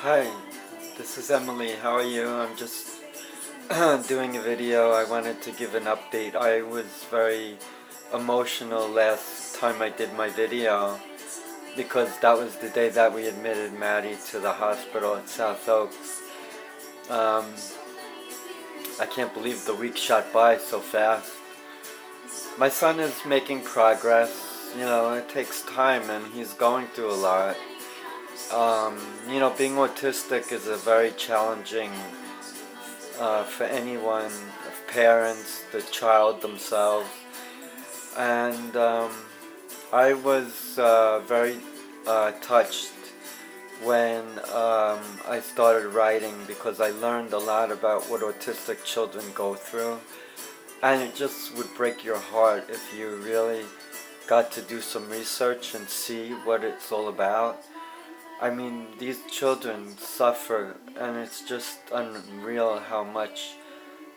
Hi, this is Emily. How are you? I'm just doing a video. I wanted to give an update. I was very emotional last time I did my video because that was the day that we admitted Maddie to the hospital at South Oaks. Um, I can't believe the week shot by so fast. My son is making progress. It takes time and he's going through a lot. Being autistic is a very challenging for anyone, parents, the child themselves. And I was very touched when I started writing because I learned a lot about what autistic children go through. And it just would break your heart if you really got to do some research and see what it's all about. I mean, these children suffer, and it's just unreal how much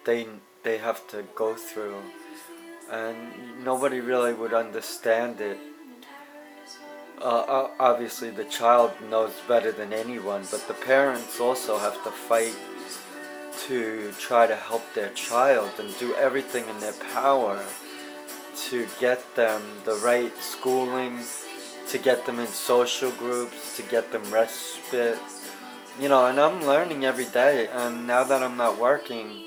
they they have to go through, and nobody really would understand it. Obviously, the child knows better than anyone, but the parents also have to fight to try to help their child and do everything in their power to get them the right schooling, to get them in social groups, to get them respite. And I'm learning every day, and now that I'm not working,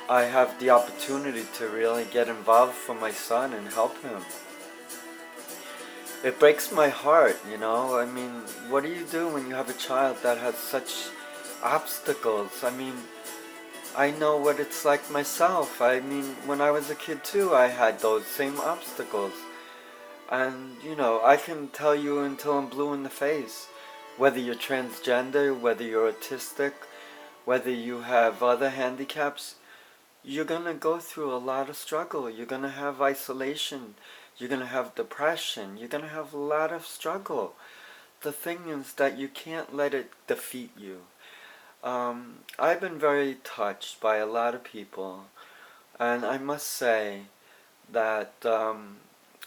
I have the opportunity to really get involved for my son and help him. It breaks my heart. I mean, what do you do when you have a child that has such obstacles? I mean, I know what it's like myself. I mean, when I was a kid too, I had those same obstacles. And, I can tell you until I'm blue in the face, whether you're transgender, whether you're autistic, whether you have other handicaps, you're gonna go through a lot of struggle. You're gonna have isolation. You're gonna have depression. You're gonna have a lot of struggle. The thing is that you can't let it defeat you. I've been very touched by a lot of people, and I must say that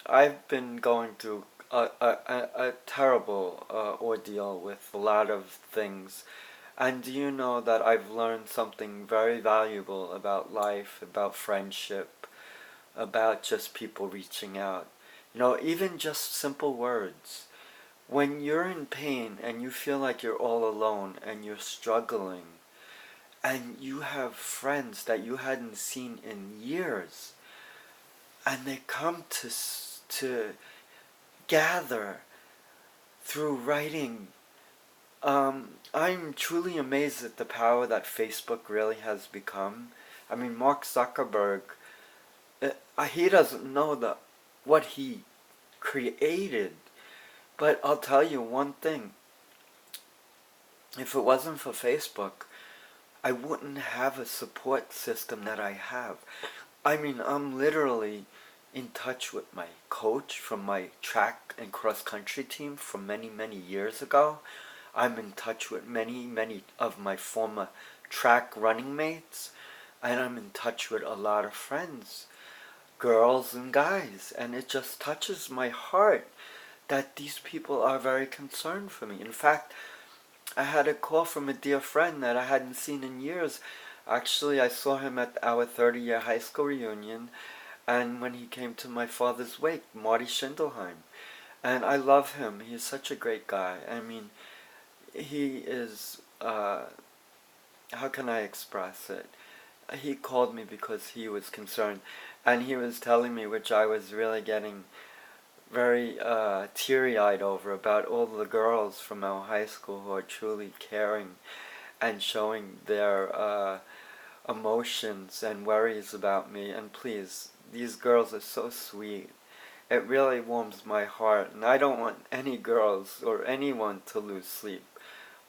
I've been going through a terrible ordeal with a lot of things. And do you know that I've learned something very valuable about life, about friendship, about just people reaching out? Even just simple words. When you're in pain and you feel like you're all alone and you're struggling, and you have friends that you hadn't seen in years, and they come to gather through writing. I'm truly amazed at the power that Facebook really has become. I mean, Mark Zuckerberg, he doesn't know what he created. But I'll tell you one thing. If it wasn't for Facebook, I wouldn't have a support system that I have. I mean, I'm literally in touch with my coach from my track and cross country team from many, many years ago. I'm in touch with many, many of my former track running mates, and I'm in touch with a lot of friends, girls and guys, and it just touches my heart that these people are very concerned for me. In fact, I had a call from a dear friend that I hadn't seen in years. Actually, I saw him at our 30-year high school reunion, and when he came to my father's wake, Marty Schindelheim. And I love him. He's such a great guy. I mean, he is, how can I express it? He called me because he was concerned, and he was telling me, which I was really getting very teary-eyed over, about all the girls from our high school who are truly caring and showing their emotions and worries about me. And please, these girls are so sweet. It really warms my heart, and I don't want any girls or anyone to lose sleep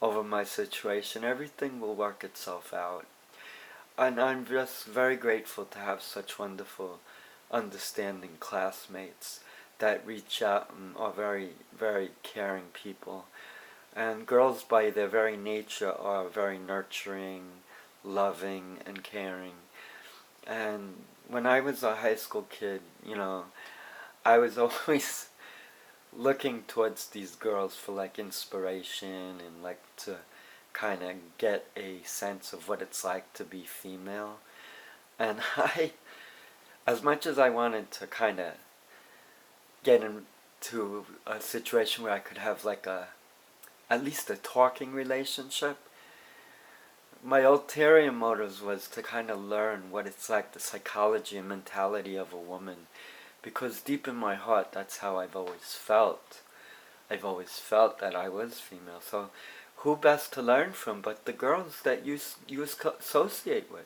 over my situation. Everything will work itself out. And I'm just very grateful to have such wonderful, understanding classmates that reach out and are very, very caring people. And girls, by their very nature, are very nurturing, loving, and caring. And when I was a high school kid, I was always looking towards these girls for like inspiration and like to kind of get a sense of what it's like to be female. And as much as I wanted to kind of get into a situation where I could have like at least a talking relationship, my ulterior motives was to kind of learn what it's like, the psychology and mentality of a woman, because deep in my heart, that's how I've always felt. I've always felt that I was female. So who best to learn from but the girls that you associate with?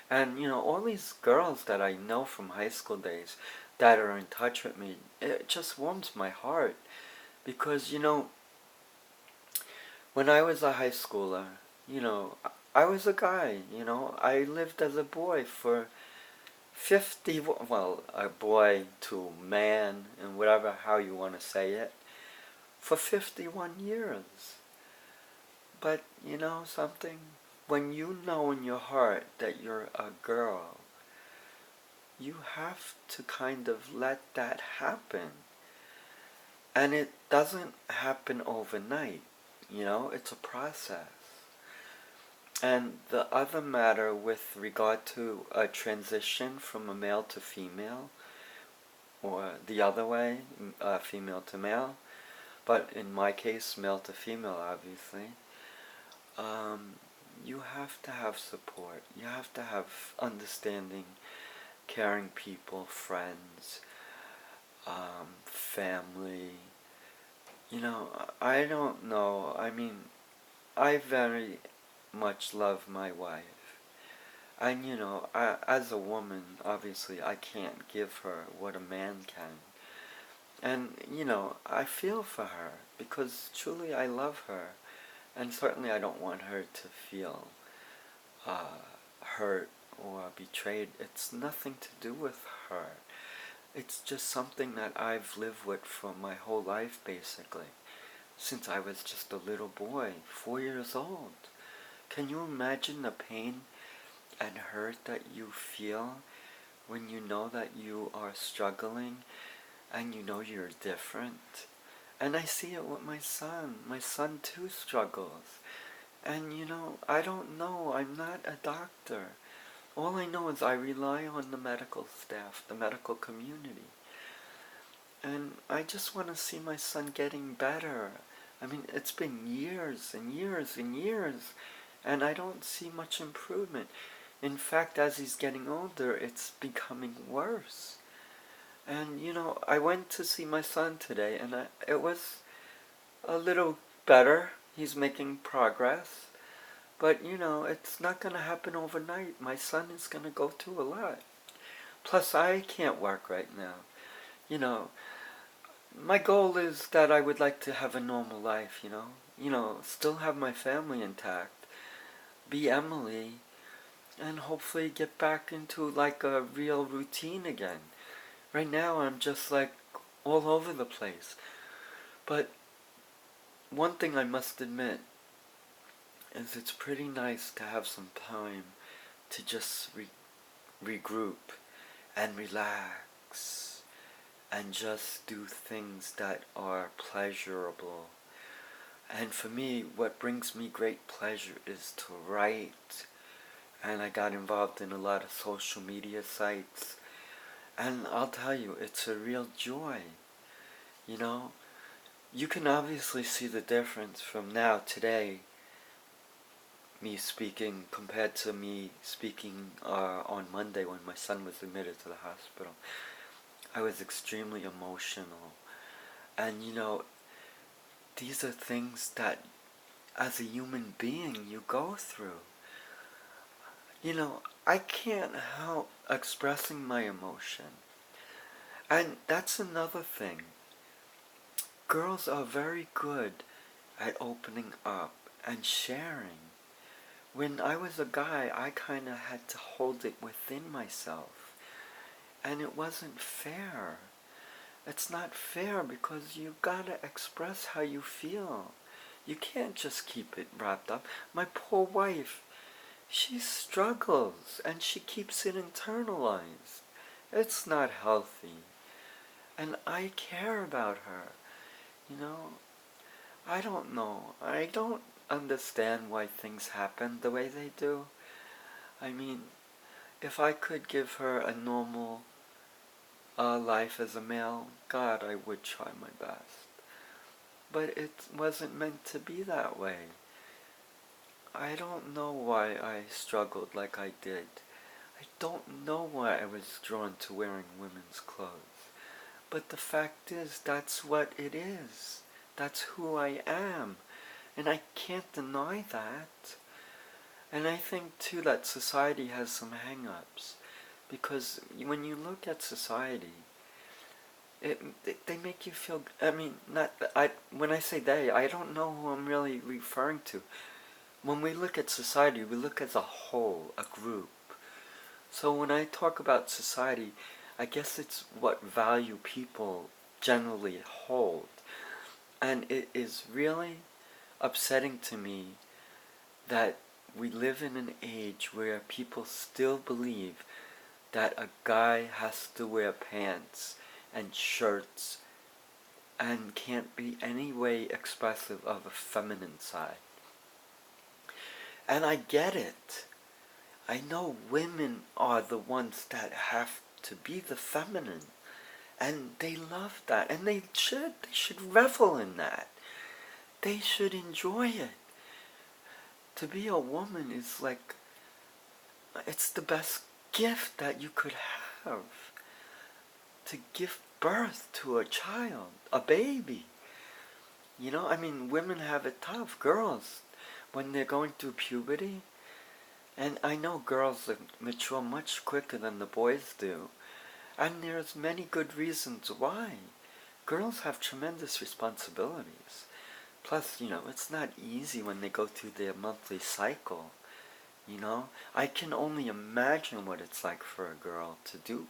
And, you know, all these girls that I know from high school days that are in touch with me, it just warms my heart. Because, you know, when I was a high schooler, you know, I was a guy, you know. I lived as a boy for 50, well, a boy to man, and whatever, how you want to say it, for 51 years. But, you know something? When you know in your heart that you're a girl, you have to kind of let that happen. And it doesn't happen overnight, you know, it's a process. And the other matter with regard to a transition from a male to female, or the other way, female to male, but in my case, male to female, obviously, you have to have support. You have to have understanding, caring people, friends, family. You know, I don't know. I mean, I very much love my wife. And, you know, as a woman, obviously, I can't give her what a man can. And, you know, I feel for her because truly I love her. And certainly I don't want her to feel hurt or betrayed. It's nothing to do with her. It's just something that I've lived with for my whole life, basically. Since I was just a little boy, 4 years old. Can you imagine the pain and hurt that you feel when you know that you are struggling and you know you're different? And I see it with my son. My son too struggles. And you know, I don't know. I'm not a doctor. All I know is I rely on the medical staff, the medical community. And I just want to see my son getting better. I mean, it's been years and years and years, and I don't see much improvement. In fact, as he's getting older, it's becoming worse. And, you know, I went to see my son today, and it was a little better. He's making progress. But, you know, it's not going to happen overnight. My son is going to go through a lot. Plus, I can't work right now. You know, my goal is that I would like to have a normal life, you know. You know, still have my family intact. Be Emily. And hopefully get back into, like, a real routine again. Right now, I'm just, like, all over the place. But one thing I must admit is it's pretty nice to have some time to just regroup and relax and just do things that are pleasurable. And for me, what brings me great pleasure is to write. And I got involved in a lot of social media sites. And I'll tell you, it's a real joy. You know, you can obviously see the difference from now, today, me speaking compared to me speaking on Monday when my son was admitted to the hospital. I was extremely emotional. And you know, these are things that as a human being you go through. You know, I can't help expressing my emotion. And that's another thing. Girls are very good at opening up and sharing. When I was a guy, I kind of had to hold it within myself. And it wasn't fair. It's not fair because you gotta express how you feel. You can't just keep it wrapped up. My poor wife, she struggles and she keeps it internalized. It's not healthy. And I care about her. You know, I don't know. I don't understand why things happen the way they do. I mean, if I could give her a normal life as a male, God, I would try my best. But it wasn't meant to be that way. I don't know why I struggled like I did. I don't know why I was drawn to wearing women's clothes. But the fact is, that's what it is. That's who I am. And I can't deny that. And I think, too, that society has some hang-ups. Because when you look at society, they make you feel, I mean, when I say they, I don't know who I'm really referring to. When we look at society, we look as a whole, a group. So when I talk about society, I guess it's what value people generally hold. And it is really upsetting to me that we live in an age where people still believe that a guy has to wear pants and shirts and can't be any way expressive of a feminine side. And I get it. I know women are the ones that have to be the feminine. And they love that. And they should revel in that. They should enjoy it. To be a woman is like, it's the best gift that you could have. To give birth to a child, a baby. You know, I mean, women have it tough. Girls, when they're going through puberty, and I know girls mature much quicker than the boys do, and there's many good reasons why. Girls have tremendous responsibilities. Plus, you know, it's not easy when they go through their monthly cycle. You know, I can only imagine what it's like for a girl to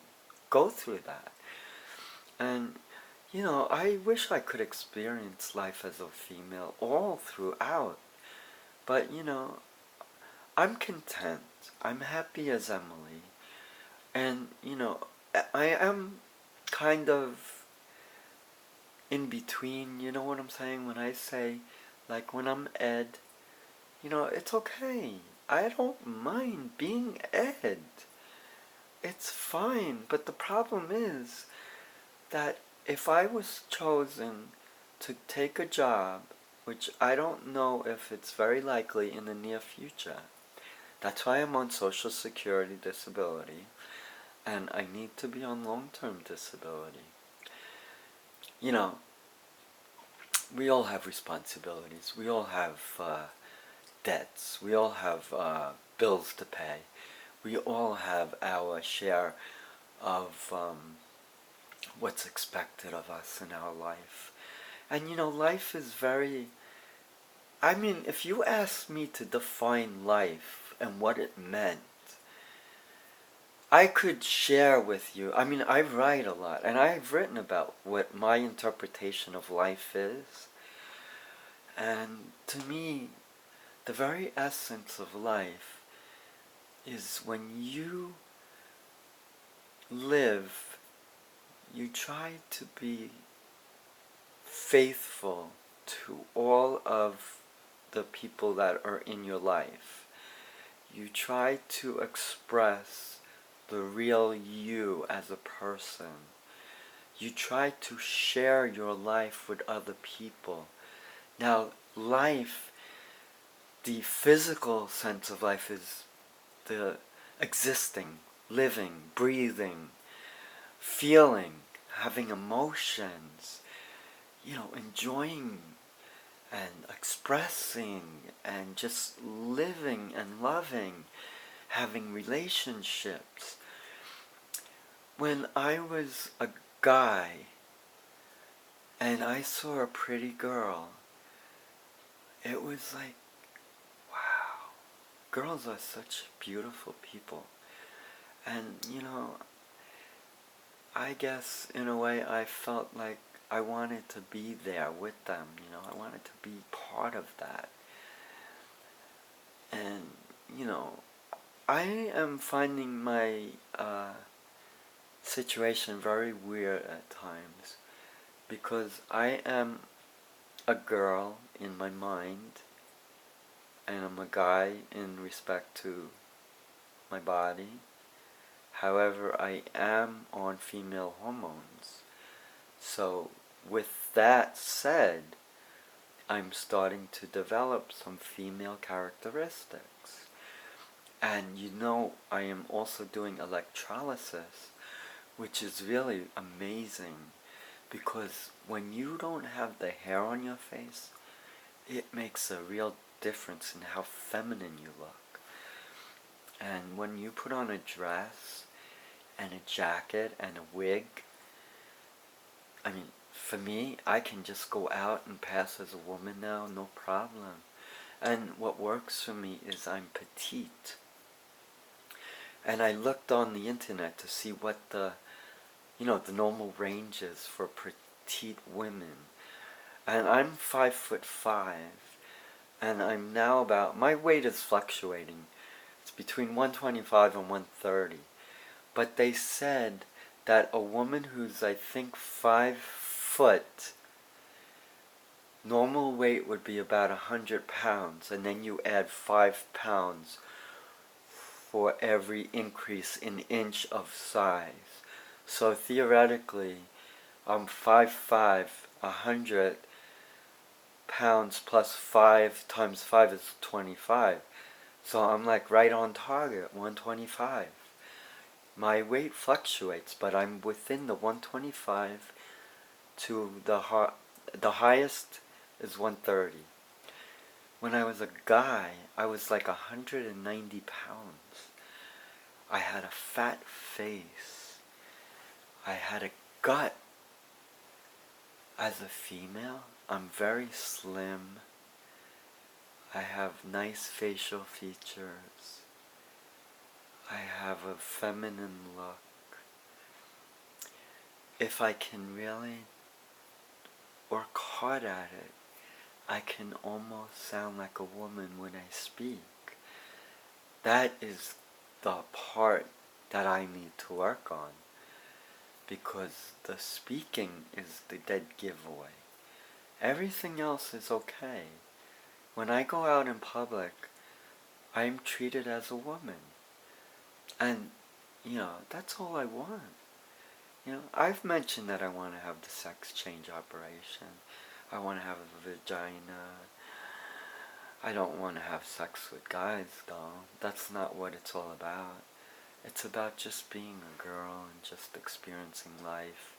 go through that. And, you know, I wish I could experience life as a female all throughout. But, you know, I'm content. I'm happy as Emily. And, you know, I am kind of in between, you know what I'm saying? When I say, like, when I'm Ed, you know, it's okay. I don't mind being Ed. It's fine. But the problem is that if I was chosen to take a job, which I don't know if it's very likely in the near future, that's why I'm on Social Security disability, and I need to be on long-term disability. You know, we all have responsibilities. We all have debts. We all have bills to pay. We all have our share of what's expected of us in our life. And you know, life is very... I mean, if you ask me to define life and what it meant, I could share with you. I mean, I write a lot, and I've written about what my interpretation of life is. And to me, the very essence of life is when you live, you try to be faithful to all of the people that are in your life. You try to express the real you as a person. You try to share your life with other people. Now, life, the physical sense of life is the existing, living, breathing, feeling, having emotions, you know, enjoying and expressing and just living and loving, having relationships. When I was a guy and I saw a pretty girl, it was like, wow, girls are such beautiful people. And, you know, I guess in a way I felt like I wanted to be there with them, you know, I wanted to be part of that. And, you know, I am finding my situation very weird at times because I am a girl in my mind and I'm a guy in respect to my body. However, I am on female hormones. So, with that said, I'm starting to develop some female characteristics. And I am also doing electrolysis, which is really amazing, because when you don't have the hair on your face, it makes a real difference in how feminine you look. And when you put on a dress and a jacket and a wig, I mean, for me, I can just go out and pass as a woman now, no problem. And what works for me is I'm petite. And I looked on the internet to see what the normal range is for petite women. And I'm 5'5", and I'm now my weight is fluctuating. It's between 125 and 130. But they said that a woman who's, I think, 5 foot, normal weight would be about 100 pounds, and then you add 5 pounds for every increase in inch of size. So theoretically, I'm 5'5", 100 pounds plus 5 times 5 is 25. So I'm like right on target, 125. My weight fluctuates, but I'm within the 125 to the highest is 130. When I was a guy, I was like 190 pounds. I had a fat face. I had a gut. As a female, I'm very slim. I have nice facial features. I have a feminine look. If I can really work hard at it, I can almost sound like a woman when I speak. That is the part that I need to work on, because the speaking is the dead giveaway. Everything else is okay. When I go out in public, I'm treated as a woman. And, that's all I want. I've mentioned that I want to have the sex change operation. I want to have a vagina. I don't want to have sex with guys, though. That's not what it's all about. It's about just being a girl and just experiencing life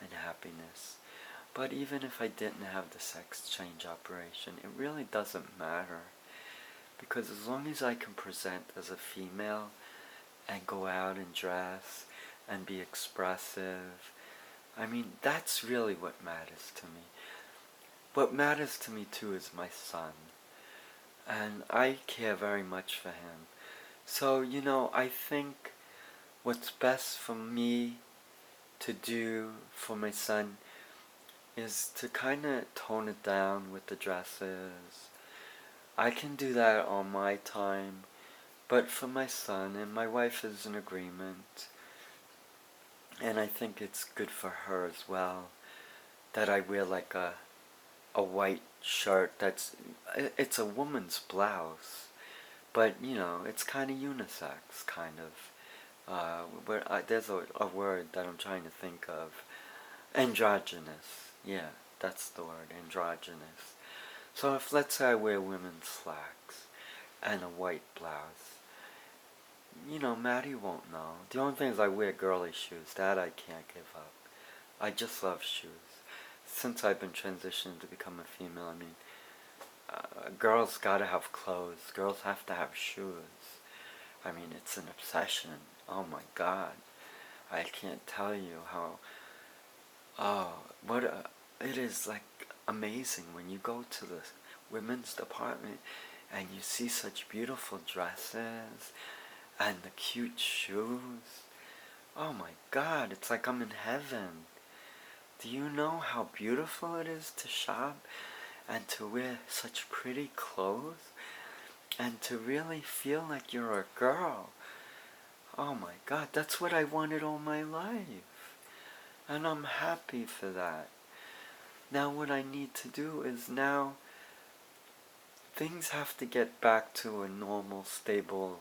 and happiness. But even if I didn't have the sex change operation, it really doesn't matter. Because as long as I can present as a female and go out and dress and be expressive, that's really what matters to me. What matters to me too is my son. And I care very much for him. So, I think what's best for me to do for my son is to kind of tone it down with the dresses. I can do that on my time, but for my son, and my wife is in agreement, and I think it's good for her as well, that I wear like a white shirt it's a woman's blouse, but it's kind of unisex, kind of. There's a word that I'm trying to think of. Androgynous. Yeah, that's the word, androgynous. So if, let's say, I wear women's slacks and a white blouse, Maddie won't know. The only thing is I wear girly shoes. That I can't give up. I just love shoes. Since I've been transitioning to become a female, girls gotta have clothes. Girls have to have shoes. It's an obsession. Oh my God. I can't tell you how, it is like amazing when you go to the women's department and you see such beautiful dresses and the cute shoes. Oh my God, it's like I'm in heaven. Do you know how beautiful it is to shop and to wear such pretty clothes and to really feel like you're a girl? Oh my God, that's what I wanted all my life. And I'm happy for that. Now what I need to do is now things have to get back to a normal, stable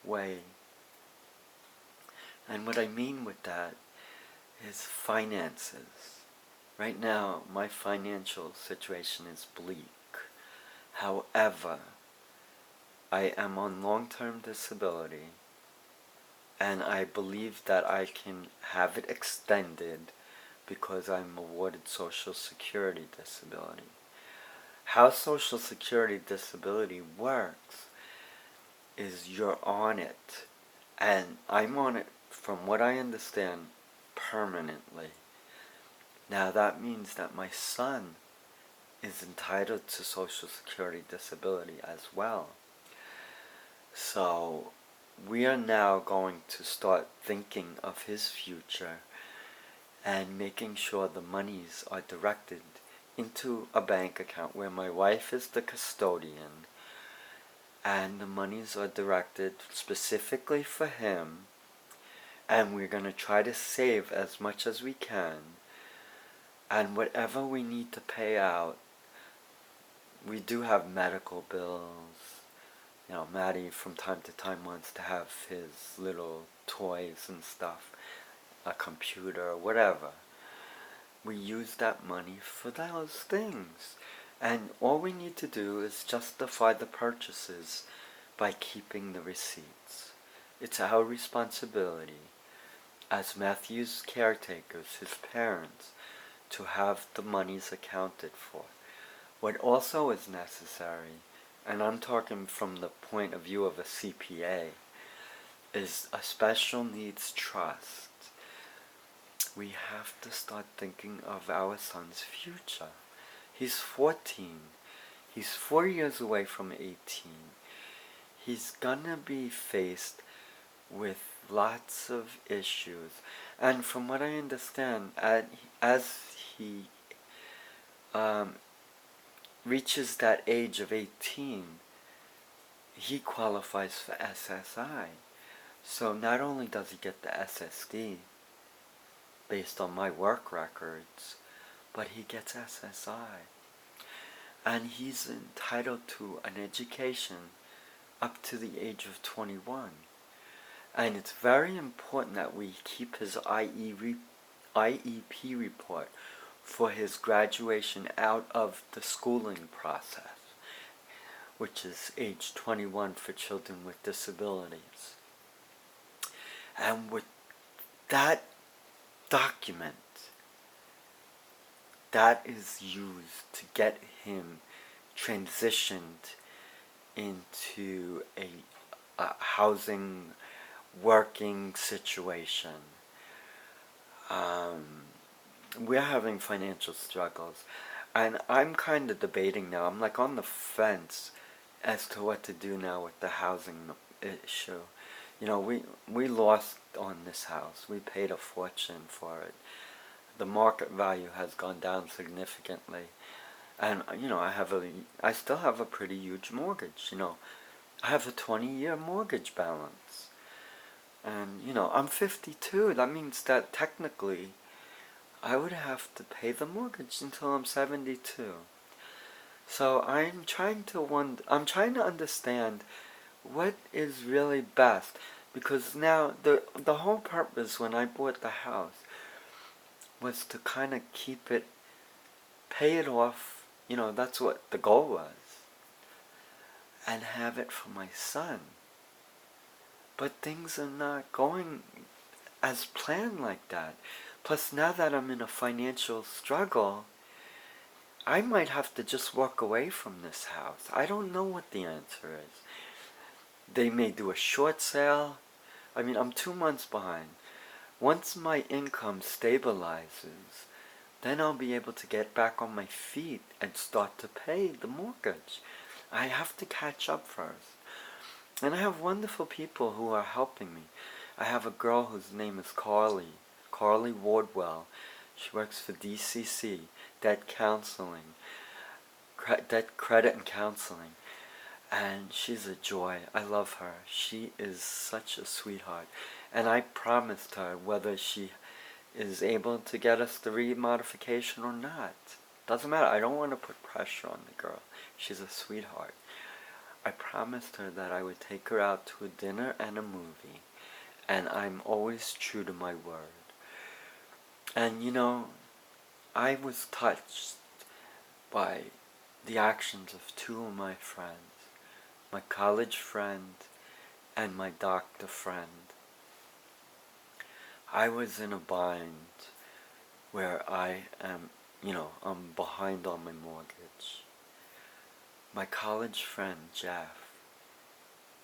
way. And what I mean with that is finances. Right now, my financial situation is bleak. However, I am on long-term disability, and I believe that I can have it extended because I'm awarded Social Security disability. How Social Security disability works is you're on it, and I'm on it, from what I understand, permanently. Now that means that my son is entitled to Social Security disability as well. So we are now going to start thinking of his future and making sure the monies are directed into a bank account where my wife is the custodian, and the monies are directed specifically for him, and we're going to try to save as much as we can, and whatever we need to pay out, we do have medical bills. You know, Maddie from time to time wants to have his little toys and stuff, a computer, whatever. We use that money for those things. And all we need to do is justify the purchases by keeping the receipts. It's our responsibility as Matthew's caretakers, his parents, to have the monies accounted for. What also is necessary, and I'm talking from the point of view of a CPA, is a special needs trust. We have to start thinking of our son's future. He's 14. He's 4 years away from 18. He's gonna be faced with lots of issues. And from what I understand, as he reaches that age of 18, he qualifies for SSI. So not only does he get the SSD, based on my work records, but he gets SSI. And he's entitled to an education up to the age of 21. And it's very important that we keep his IEP report for his graduation out of the schooling process, which is age 21 for children with disabilities. And with that document, that is used to get him transitioned into a housing, working situation. We're having financial struggles, and I'm kind of debating now. I'm like on the fence as to what to do now with the housing issue. You know, we lost on this house. We paid a fortune for it. The market value has gone down significantly, and you know, I still have a pretty huge mortgage. You know, I have a 20-year mortgage balance, and you know, I'm 52. That means that technically I would have to pay the mortgage until I'm 72. So I'm trying to understand what is really best, because now the whole purpose when I bought the house was to kind of keep it, pay it off, you know, that's what the goal was, and have it for my son. But things are not going as planned like that. Plus, now that I'm in a financial struggle, I might have to just walk away from this house. I don't know what the answer is. They may do a short sale. I mean, I'm 2 months behind. Once my income stabilizes, then I'll be able to get back on my feet and start to pay the mortgage. I have to catch up first. And I have wonderful people who are helping me. I have a girl whose name is Carly Wardwell. She works for DCC, Debt Counseling, Debt Credit and Counseling. And she's a joy. I love her. She is such a sweetheart. And I promised her whether she is able to get us the remodification or not. Doesn't matter. I don't want to put pressure on the girl. She's a sweetheart. I promised her that I would take her out to a dinner and a movie, and I'm always true to my word. And you know, I was touched by the actions of two of my friends, my college friend and my doctor friend. I was in a bind where I am, I'm behind on my mortgage. My college friend, Jeff,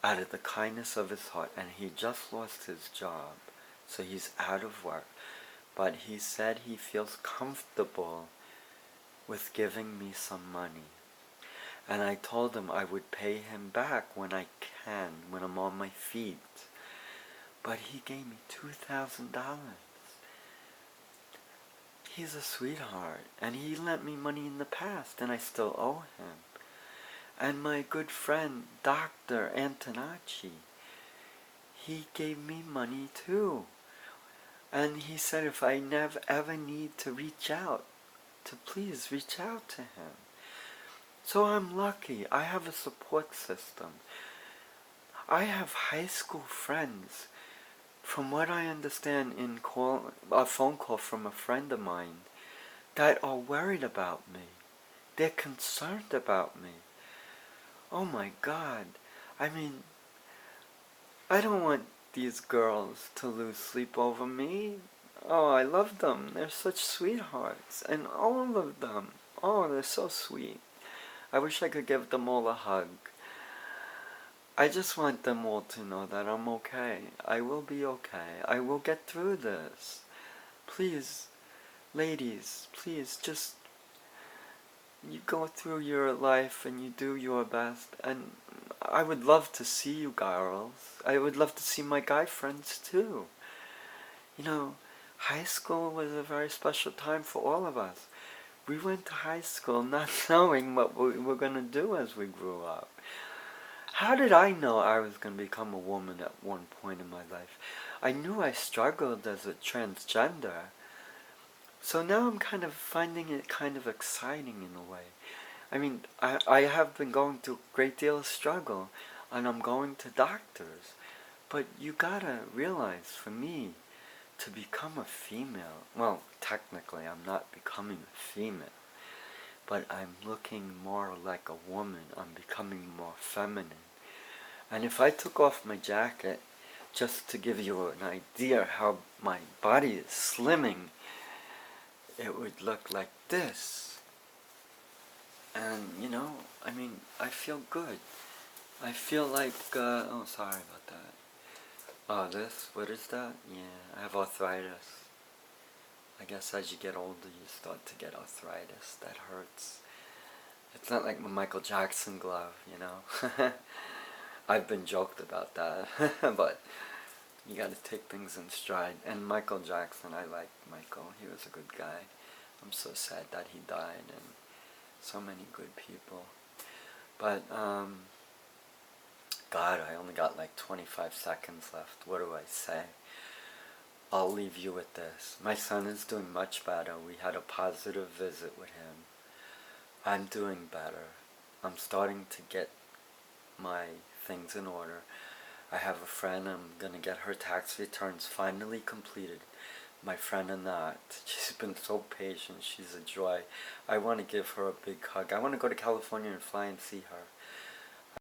out of the kindness of his heart, and he just lost his job, so he's out of work, but he said he feels comfortable with giving me some money. And I told him I would pay him back when I can, when I'm on my feet. But he gave me $2,000. He's a sweetheart, and he lent me money in the past, and I still owe him. And my good friend, Dr. Antonacci, he gave me money too. And he said if I never ever need to reach out, to please reach out to him. So I'm lucky. I have a support system. I have high school friends. From what I understand in a phone call from a friend of mine, that are worried about me. They're concerned about me. Oh my God. I mean, I don't want these girls to lose sleep over me. Oh, I love them. They're such sweethearts. And all of them. Oh, they're so sweet. I wish I could give them all a hug. I just want them all to know that I'm okay. I will be okay. I will get through this. Please, ladies, please just, you go through your life and you do your best. And I would love to see you girls. I would love to see my guy friends too. You know, high school was a very special time for all of us. We went to high school not knowing what we were going to do as we grew up. How did I know I was going to become a woman at one point in my life? I knew I struggled as a transgender. So now I'm kind of finding it kind of exciting in a way. I mean, I have been going through a great deal of struggle, and I'm going to doctors. But you gotta realize, for me, to become a female, well, technically I'm not becoming a female, but I'm looking more like a woman. I'm becoming more feminine. And if I took off my jacket, just to give you an idea how my body is slimming, it would look like this. And, you know, I mean, I feel good. I feel like, oh, sorry about that. Oh, this, what is that? Yeah, I have arthritis. I guess as you get older, you start to get arthritis. That hurts. It's not like my Michael Jackson glove, you know. I've been joked about that, but you gotta take things in stride. And Michael Jackson, I liked Michael. He was a good guy. I'm so sad that he died, and so many good people. But, God, I only got like 25 seconds left. What do I say? I'll leave you with this. My son is doing much better. We had a positive visit with him. I'm doing better. I'm starting to get my things in order. I have a friend, I'm gonna get her tax returns finally completed. My friend Anat, she's been so patient, she's a joy. I want to give her a big hug. I want to go to California and fly and see her.